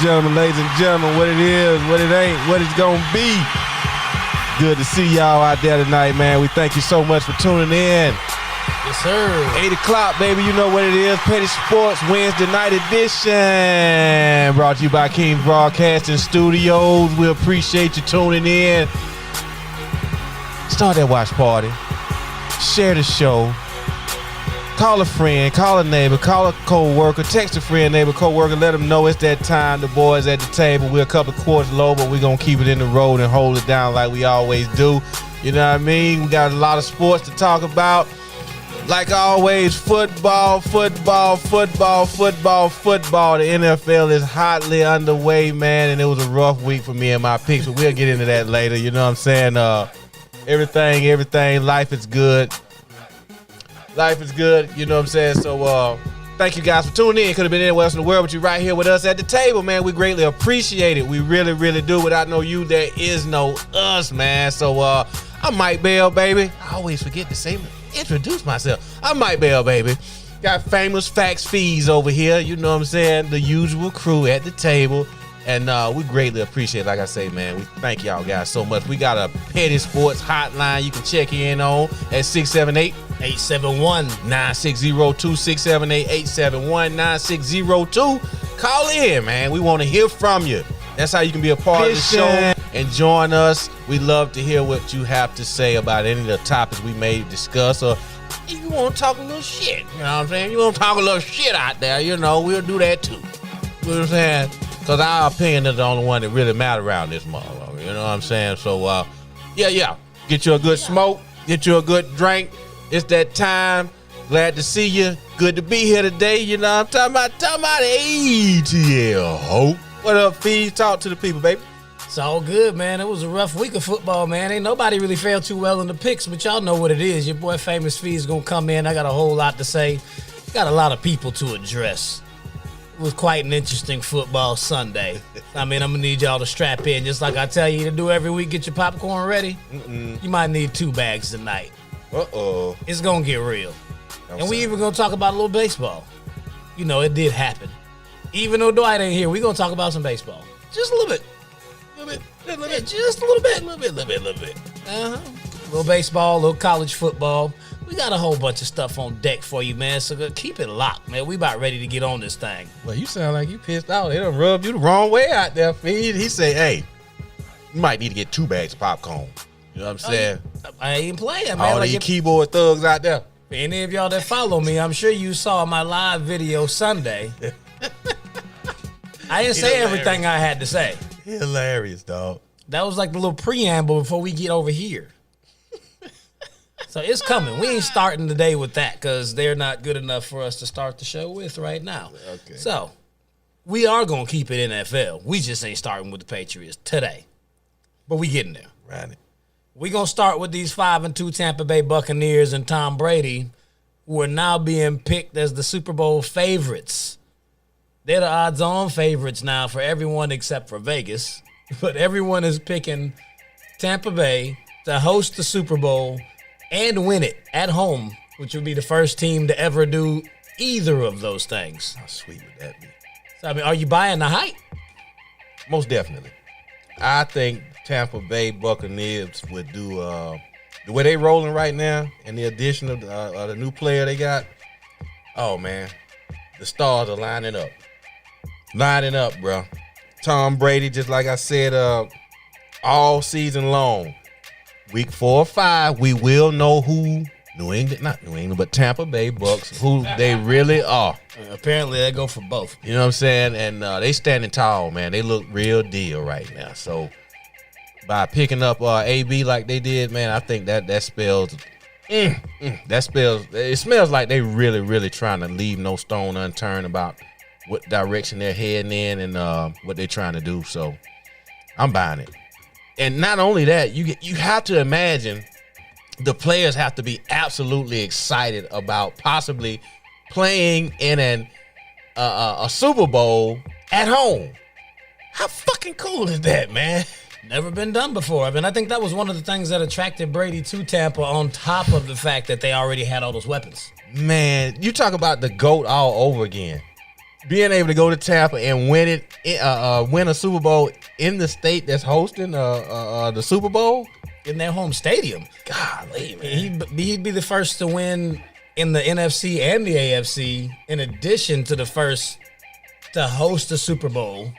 ladies and gentlemen, what it is, what it ain't, what it's gonna be. Good to see y'all out there tonight, man. We thank you so much for tuning in. Yes, sir. 8 o'clock, baby. You know what it is. Petty Sports Wednesday night edition. Brought to you by Kingz Broadcasting Studios. We appreciate you tuning in. Start that watch party. Share the show. Call a friend, call a neighbor, call a co-worker, text a friend, neighbor, co-worker, let them know it's that time. The boys at the table. We're a couple of quarters low, but we're going to keep it in the road and hold it down like we always do. You know what I mean? We got a lot of sports to talk about. Like always, football. The NFL is hotly underway, man, and it was a rough week for me and my picks, but we'll get into that later. You know what I'm saying? Everything, life is good. Life is good, you know what I'm saying? So, thank you guys for tuning in. Could have been anywhere else in the world, but you're right here with us at the table, man. We greatly appreciate it. We really, really do. Without no you, there is no us, man. So, I'm Mike Bell, baby. I always forget to introduce myself. I'm Mike Bell, baby. Got FamousFeez over here, you know what I'm saying? The usual crew at the table. And we greatly appreciate it. Like I say, man, we thank y'all guys so much. We got a Petty Sports hotline you can check in on at 678-871-9602, 678-871-9602. Call in, man. We want to hear from you. That's how you can be a part of the show and join us. We love to hear what you have to say about any of the topics we may discuss, or if you want to talk a little shit, you know what I'm saying? You want to talk a little shit out there, you know, we'll do that too. You know what I'm saying? Because our opinion is the only one that really matters around this motherfucker. You know what I'm saying? So, yeah. Get you a good smoke. Get you a good drink. It's that time. Glad to see you. Good to be here today. You know what I'm talking about ATL. Hope. What up, Feez? Talk to the people, baby. It's all good, man. It was a rough week of football, man. Ain't nobody really fared too well in the picks, but y'all know what it is. Your boy FamousFeez is going to come in. I got a whole lot to say. Got a lot of people to address. It was quite an interesting football Sunday. I mean, I'm going to need y'all to strap in. Just like I tell you to do every week, get your popcorn ready. You might need 2 bags tonight. Uh-oh. It's going to get real. And we even going to talk about a little baseball. You know, it did happen. Even though Dwight ain't here, we going to talk about some baseball. Just a little bit. Just a little bit. Uh-huh. A little baseball, a little college football. We got a whole bunch of stuff on deck for you, man, so keep it locked, man. We about ready to get on this thing. Well, you sound like you pissed out. They done rubbed you the wrong way out there, Feed. He said, hey, you might need to get 2 bags of popcorn. You know what I'm saying? I ain't playing, man. All these keyboard thugs out there. For any of y'all that follow me, I'm sure you saw my live video Sunday. I didn't say everything I had to say. Hilarious, dog. That was like the little preamble before we get over here. So it's coming. We ain't starting the day with that because they're not good enough for us to start the show with right now. Okay. So we are going to keep it NFL. We just ain't starting with the Patriots today. But we getting there. Right. We're going to start with these 5-2 Tampa Bay Buccaneers and Tom Brady, who are now being picked as the Super Bowl favorites. They're the odds-on favorites now for everyone except for Vegas. But everyone is picking Tampa Bay to host the Super Bowl and win it at home, which would be the first team to ever do either of those things. How sweet would that be? So, I mean, are you buying the hype? Most definitely. I think Tampa Bay Buccaneers would do the way they rolling right now, and the addition of the new player they got. Oh man, the stars are lining up, bro. Tom Brady, just like I said, all season long. Week 4 or 5, we will know who not New England, but Tampa Bay Bucks, who they really are. Apparently, they go for both. You know what I'm saying? And they standing tall, man. They look real deal right now. So by picking up AB like they did, man, I think that spells. It smells like they really, really trying to leave no stone unturned about what direction they're heading in and what they're trying to do. So I'm buying it. And not only that, you have to imagine the players have to be absolutely excited about possibly playing in a Super Bowl at home. How fucking cool is that, man? Never been done before. I mean, I think that was one of the things that attracted Brady to Tampa on top of the fact that they already had all those weapons. Man, you talk about the GOAT all over again. being able to go to Tampa and win a Super Bowl in the state that's hosting the Super Bowl in their home stadium. Golly, man. He'd be the first to win in the NFC and the AFC, in addition to the first to host a Super Bowl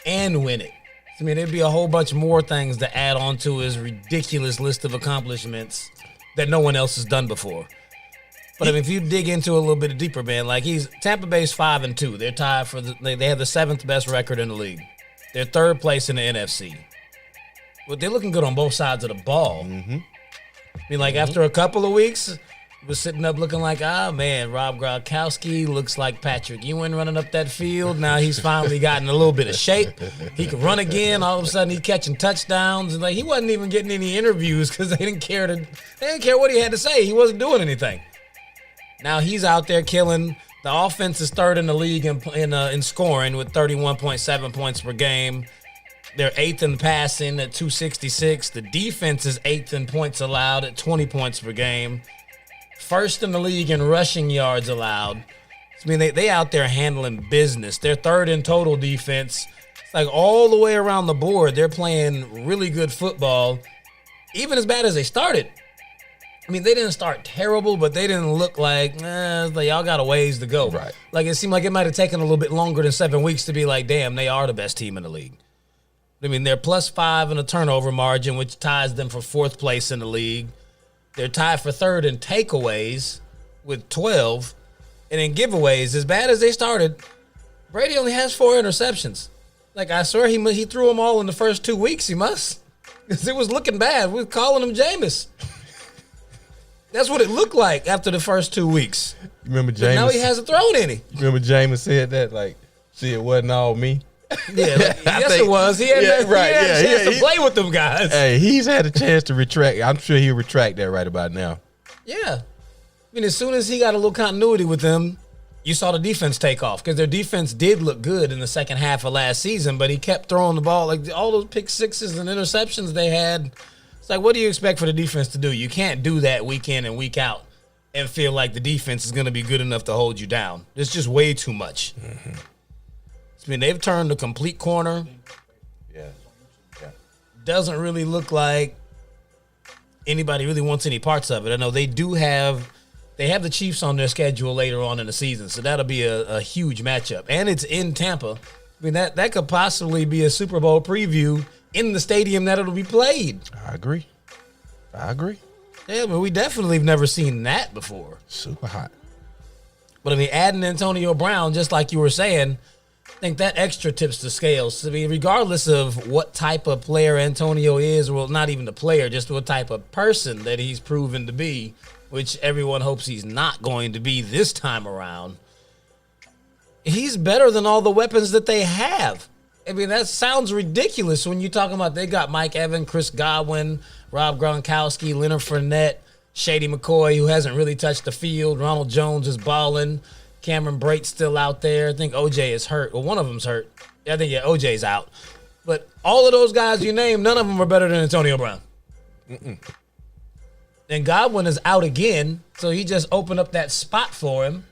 and win it. I mean, there'd be a whole bunch more things to add on to his ridiculous list of accomplishments that no one else has done before. But I mean, if you dig into a little bit deeper, man, like Tampa Bay's 5-2. They're tied for they have the 7th best record in the league. They're 3rd place in the NFC. Well, they're looking good on both sides of the ball. Mm-hmm. I mean, like after a couple of weeks, was sitting up looking like, man, Rob Gronkowski looks like Patrick Ewing running up that field. Now he's finally gotten a little bit of shape. He could run again. All of a sudden he's catching touchdowns. And like he wasn't even getting any interviews because they didn't care what he had to say. He wasn't doing anything. Now he's out there killing. The offense is 3rd in the league in scoring with 31.7 points per game. They're 8th in passing at 266. The defense is 8th in points allowed at 20 points per game. 1st in the league in rushing yards allowed. I mean, they out there handling business. They're 3rd in total defense. It's like all the way around the board, they're playing really good football, even as bad as they started. I mean, they didn't start terrible, but they didn't look like y'all got a ways to go. Right. Like, it seemed like it might have taken a little bit longer than 7 weeks to be like, damn, they are the best team in the league. I mean, they're +5 in a turnover margin, which ties them for 4th place in the league. They're tied for 3rd in takeaways with 12. And in giveaways, as bad as they started, Brady only has 4 interceptions. Like, I swear he threw them all in the first 2 weeks. He must. Because it was looking bad. We were calling him Jameis. That's what it looked like after the first 2 weeks. You remember Jameis? Now he hasn't thrown any. You remember Jameis said that? Like, see, it wasn't all me. Yeah, yes, it was. He had a chance to play with them guys. Hey, he's had a chance to retract. I'm sure he'll retract that right about now. Yeah. I mean, as soon as he got a little continuity with them, you saw the defense take off because their defense did look good in the second half of last season, but he kept throwing the ball. Like all those pick sixes and interceptions they had, it's like, what do you expect for the defense to do? You can't do that week in and week out and feel like the defense is going to be good enough to hold you down. It's just way too much. Mm-hmm. I mean, they've turned a complete corner. Yeah. Doesn't really look like anybody really wants any parts of it. I know they have the Chiefs on their schedule later on in the season, so that'll be a huge matchup. And it's in Tampa. I mean, that could possibly be a Super Bowl preview in the stadium that it'll be played. I agree. Yeah, but we definitely have never seen that before. Super hot. But I mean, adding Antonio Brown, just like you were saying, I think that extra tips the scales. I mean, regardless of what type of player Antonio is, well, not even the player, just what type of person that he's proven to be, which everyone hopes he's not going to be this time around, he's better than all the weapons that they have. I mean, that sounds ridiculous when you're talking about they got Mike Evans, Chris Godwin, Rob Gronkowski, Leonard Fournette, Shady McCoy, who hasn't really touched the field. Ronald Jones is balling. Cameron Brate's still out there. I think OJ is hurt. Well, one of them's hurt. I think, OJ's out. But all of those guys you named, none of them are better than Antonio Brown. Mm-mm. And Godwin is out again, so he just opened up that spot for him.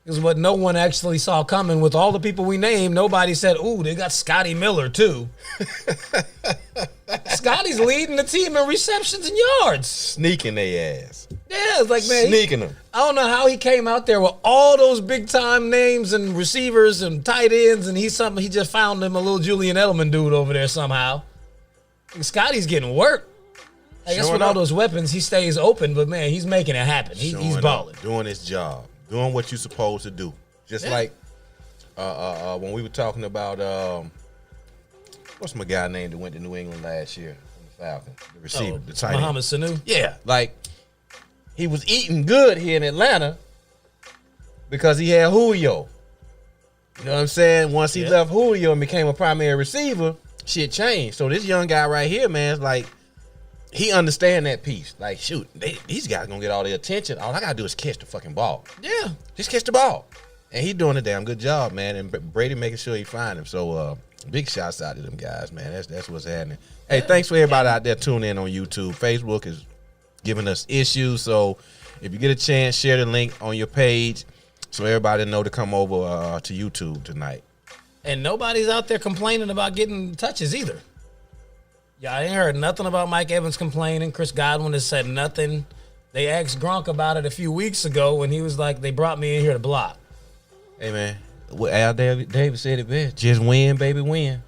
Because what no one actually saw coming with all the people we named, nobody said, ooh, they got Scotty Miller too. Scotty's leading the team in receptions and yards. Sneaking their ass. Yeah, it's like, man. Sneaking them. I don't know how he came out there with all those big-time names and receivers and tight ends, and he just found him a little Julian Edelman dude over there somehow. And Scotty's getting work. I guess with all those weapons, he stays open, but, man, he's making it happen. He's balling. Doing his job. Doing what you're supposed to do. Just like when we were talking about, what's my guy name that went to New England last year from the Falcons? The receiver, the tight end. Mohamed Sanu? Yeah, like he was eating good here in Atlanta because he had Julio. You know what I'm saying? Once he left Julio and became a primary receiver, shit changed. So this young guy right here, man, is like, he understand that piece. Like, shoot, these guys gonna get all the attention. All I gotta do is catch the fucking ball. Yeah. Just catch the ball. And he doing a damn good job, man. And Brady making sure he find him. So big shouts out to them guys, man. That's what's happening. Hey, thanks for everybody out there tuning in on YouTube. Facebook is giving us issues. So if you get a chance, share the link on your page. So everybody know to come over to YouTube tonight. And nobody's out there complaining about getting touches either. Yeah, I ain't heard nothing about Mike Evans complaining. Chris Godwin has said nothing. They asked Gronk about it a few weeks ago when he was like, they brought me in here to block. Hey, man, what Al David said it best. Just win, baby, win.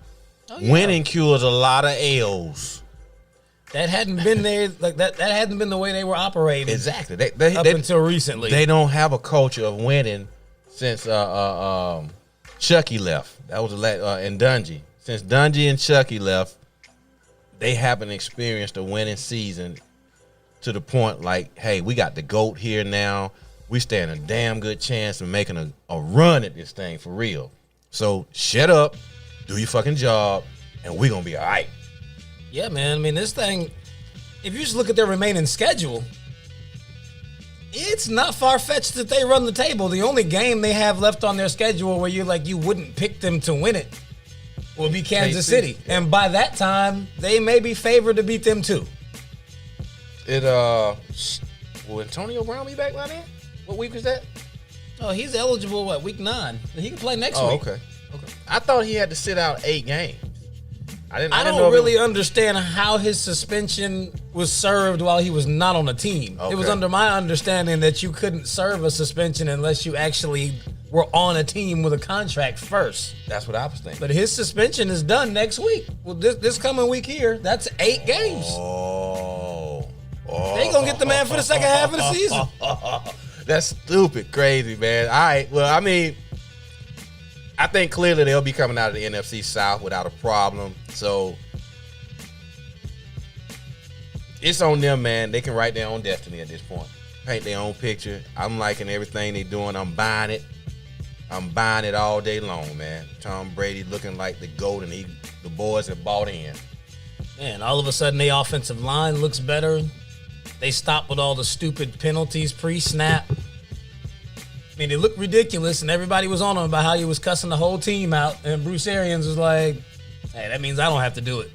Oh, yeah. Winning cures a lot of L's. That hadn't been there, like that hadn't been the way they were operating. Exactly. Up until recently. They don't have a culture of winning since Chucky left. That was and Dungy. Since Dungy and Chucky left, they haven't experienced a winning season to the point like, hey, we got the GOAT here now. We stand a damn good chance of making a run at this thing for real. So shut up, do your fucking job, and we're going to be all right. Yeah, man. I mean, this thing, if you just look at their remaining schedule, it's not far-fetched that they run the table. The only game they have left on their schedule where you wouldn't pick them to win it will be Kansas City. Yeah. And by that time, they may be favored to beat them too. Will Antonio Brown be back by then? What week is that? Oh, he's eligible, week 9? He can play next week. Okay. I thought he had to sit out 8 games. I don't really understand how his suspension was served while he was not on the team. Okay. It was under my understanding that you couldn't serve a suspension unless you actually were on a team with a contract first. That's what I was thinking. But his suspension is done next week. Well, this coming week here, that's 8 games. They gonna get the man for the second half of the season. That's stupid, crazy, man. All right, well, I mean, I think clearly they'll be coming out of the NFC South without a problem. So it's on them, man. They can write their own destiny at this point. Paint their own picture. I'm liking everything they're doing. I'm buying it. I'm buying it all day long, man. Tom Brady looking like the GOAT, and the boys have bought in. Man, all of a sudden, the offensive line looks better. They stopped with all the stupid penalties pre-snap. I mean, it looked ridiculous, and everybody was on him about how he was cussing the whole team out, and Bruce Arians was like, hey, that means I don't have to do it.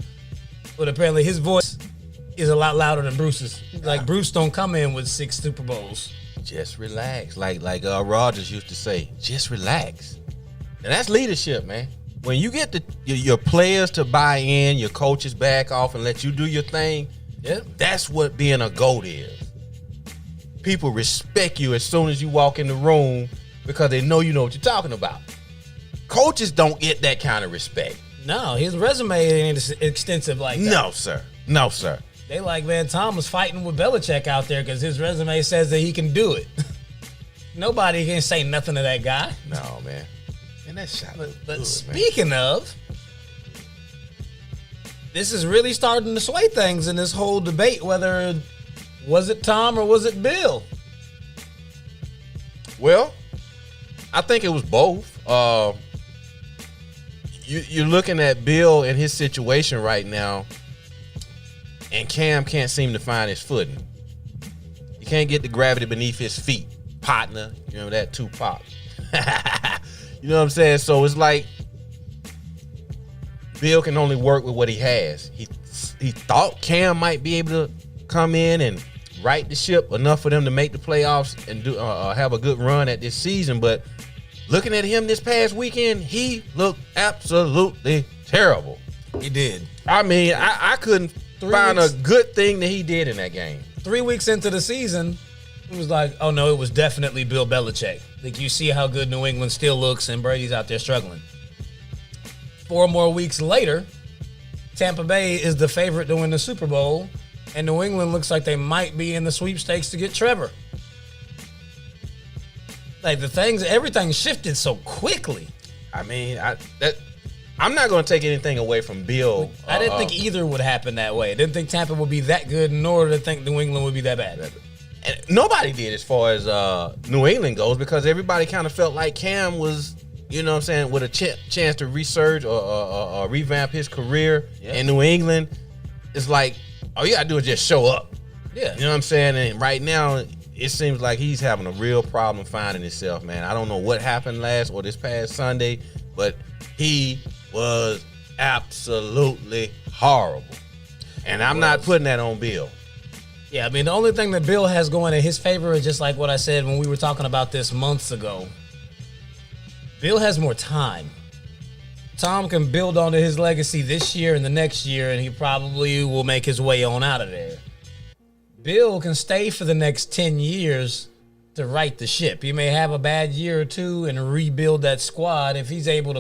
But apparently his voice is a lot louder than Bruce's. Like, Bruce don't come in with 6 Super Bowls. Just relax. Like Rodgers used to say, just relax. And that's leadership, man. When you get your players to buy in, your coaches back off and let you do your thing, that's what being a GOAT is. People respect you as soon as you walk in the room because they know you know what you're talking about. Coaches don't get that kind of respect. No, his resume ain't extensive like that. No, sir. They like, man, Tom was fighting with Belichick out there because his resume says that he can do it. Nobody can say nothing to that guy. No, man. And that shot But good, speaking of, this is really starting to sway things in this whole debate, whether was it Tom or was it Bill? Well, I think it was both. You're looking at Bill and his situation right now, and Cam can't seem to find his footing. He can't get the gravity beneath his feet. Partner, you remember that Tupac? You know what I'm saying? So it's like Bill can only work with what he has. He thought Cam might be able to come in and right the ship enough for them to make the playoffs and do have a good run at this season, but looking at him this past weekend, he looked absolutely terrible. He did. I mean, I couldn't find a good thing that he did in that game. 3 weeks into the season, it was like, oh no, it was definitely Bill Belichick. Like, you see how good New England still looks, and Brady's out there struggling. 4 more weeks later, Tampa Bay is the favorite to win the Super Bowl, and New England looks like they might be in the sweepstakes to get Trevor. Like, everything shifted so quickly. I mean, I'm not going to take anything away from Bill. I didn't think either would happen that way. I didn't think Tampa would be that good, nor did I think New England would be that bad. And nobody did as far as New England goes, because everybody kind of felt like Cam was, you know what I'm saying, with a chance to resurge or revamp his career in New England. It's like, all you got to do is just show up. Yeah. You know what I'm saying? And right now, it seems like he's having a real problem finding himself, man. I don't know what happened this past Sunday, but he was absolutely horrible. And I'm not putting that on Bill. Yeah, I mean, the only thing that Bill has going in his favor is just like what I said when we were talking about this months ago. Bill has more time. Tom can build onto his legacy this year and the next year, and he probably will make his way on out of there. Bill can stay for the next 10 years to right the ship. He may have a bad year or two and rebuild that squad if he's able to